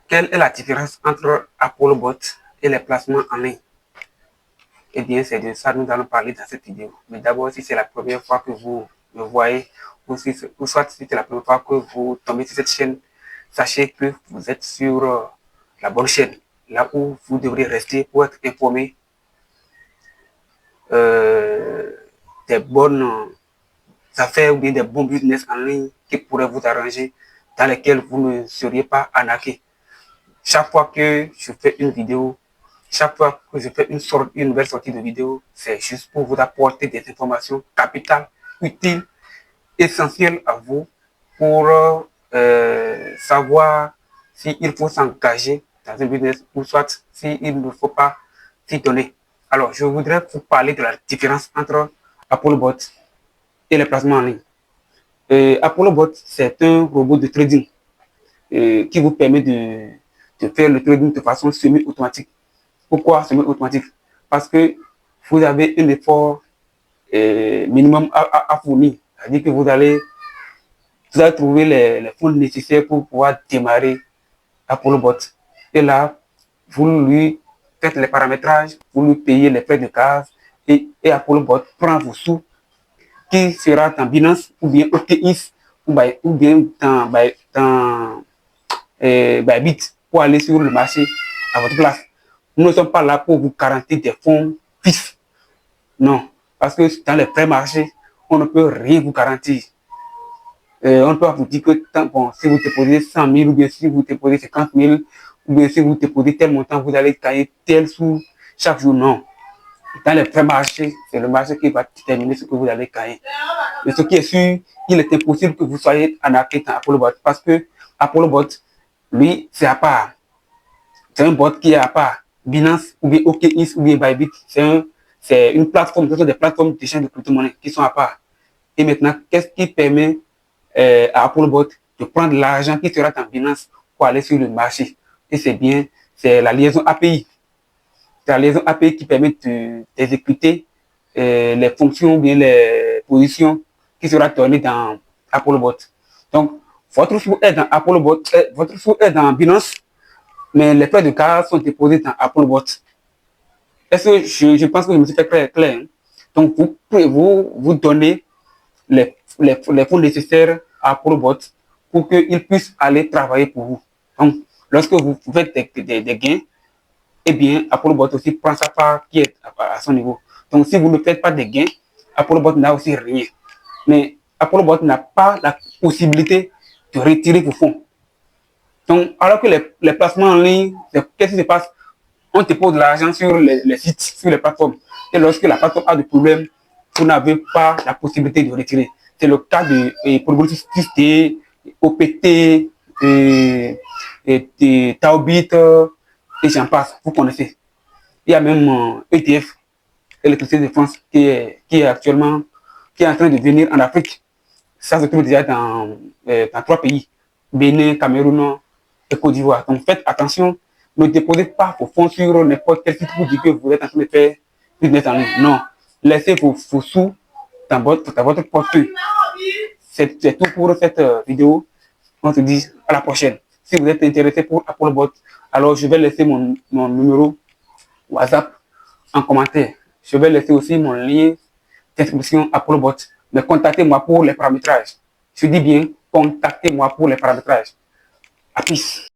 Quelle est la différence entre ApolloBot et les placements en ligne? Eh bien, c'est de ça que nous allons parler dans cette vidéo. Mais d'abord, si c'est la première fois que vous me voyez, ou soit si c'est la première fois que vous tombez sur cette chaîne, sachez que vous êtes sur la bonne chaîne, là où vous devrez rester pour être informé des bonnes affaires ou bien des bons business en ligne qui pourraient vous arranger, dans lesquels vous ne seriez pas arnaqué. Chaque fois que je fais une vidéo, chaque fois que je fais une nouvelle sortie de vidéo, c'est juste pour vous apporter des informations capitales, utiles, essentielles à vous pour savoir s'il faut s'engager dans un business ou soit s'il ne faut pas s'y donner. Alors, je voudrais vous parler de la différence entre ApolloBot et les placements en ligne. ApolloBot, c'est un robot de trading qui vous permet de faire le trading de façon semi-automatique. Pourquoi semi-automatique? Parce que vous avez un effort minimum à fournir. C'est-à-dire que vous allez trouver les fonds nécessaires pour pouvoir démarrer ApolloBot. Et là, vous lui faites les paramétrages, vous lui payez les frais de gaz et ApolloBot prend vos sous qui sera dans Binance ou bien OKX ou bien dans Bybit pour aller sur le marché à votre place. Nous ne sommes pas là pour vous garantir des fonds fixes. Non, parce que dans les prêts marchés, on ne peut rien vous garantir. On ne peut pas vous dire que bon, si vous déposez 100 000 ou bien si vous déposez 50 000 ou bien si vous déposez tel montant, vous allez gagner tel sous chaque jour. Non. Dans les prêts marchés, c'est le marché qui va déterminer ce que vous allez gagner. Mais ce qui est sûr, il est impossible que vous soyez arnaqué dans ApolloBot parce que ApolloBot, lui, c'est à part. C'est un bot qui est à part. Binance ou bien OKX ou bien Bybit, c'est une plateforme, ce sont des plateformes d'échange de crypto-monnaies qui sont à part. Et maintenant, qu'est-ce qui permet à ApolloBot de prendre l'argent qui sera dans Binance pour aller sur le marché? Et c'est bien, c'est la liaison API. C'est la liaison API qui permet d'exécuter les fonctions ou bien les positions qui sera données dans ApolloBot. Donc, votre sous est dans ApolloBot, votre sous est dans Binance, mais les frais de gaz sont déposés dans ApolloBot. Est-ce que je pense que je me suis fait clair, hein? Donc, vous pouvez vous donner les fonds nécessaires à ApolloBot pour qu'il puisse aller travailler pour vous. Donc, lorsque vous faites des gains, eh bien, ApolloBot aussi prend sa part qui est à son niveau. Donc, si vous ne faites pas de gains, ApolloBot n'a aussi rien. Mais ApolloBot n'a pas la possibilité de retirer vos fonds. Donc, alors que les placements en ligne, qu'est-ce qui se passe? On dépose de l'argent sur les sites, sur les plateformes. Et lorsque la plateforme a des problèmes, vous n'avez pas la possibilité de retirer. C'est le cas de Probability, OPT, Taobit, et j'en passe. Vous connaissez. Il y a même ETF, Électricité de France, qui est actuellement qui est en train de venir en Afrique. Ça se trouve déjà dans 3 pays, Bénin, Cameroun et Côte d'Ivoire. Donc faites attention, ne déposez pas vos fonds sur n'importe quel site pour dire que vous êtes en train de faire business en ligne. Non, laissez vos sous dans votre portefeuille. C'est tout pour cette vidéo. On se dit à la prochaine. Si vous êtes intéressé pour ApolloBot, alors je vais laisser mon numéro WhatsApp en commentaire. Je vais laisser aussi mon lien d'inscription ApolloBot. Mais contactez-moi pour les paramétrages. Je dis bien, contactez-moi pour les paramétrages. À plus.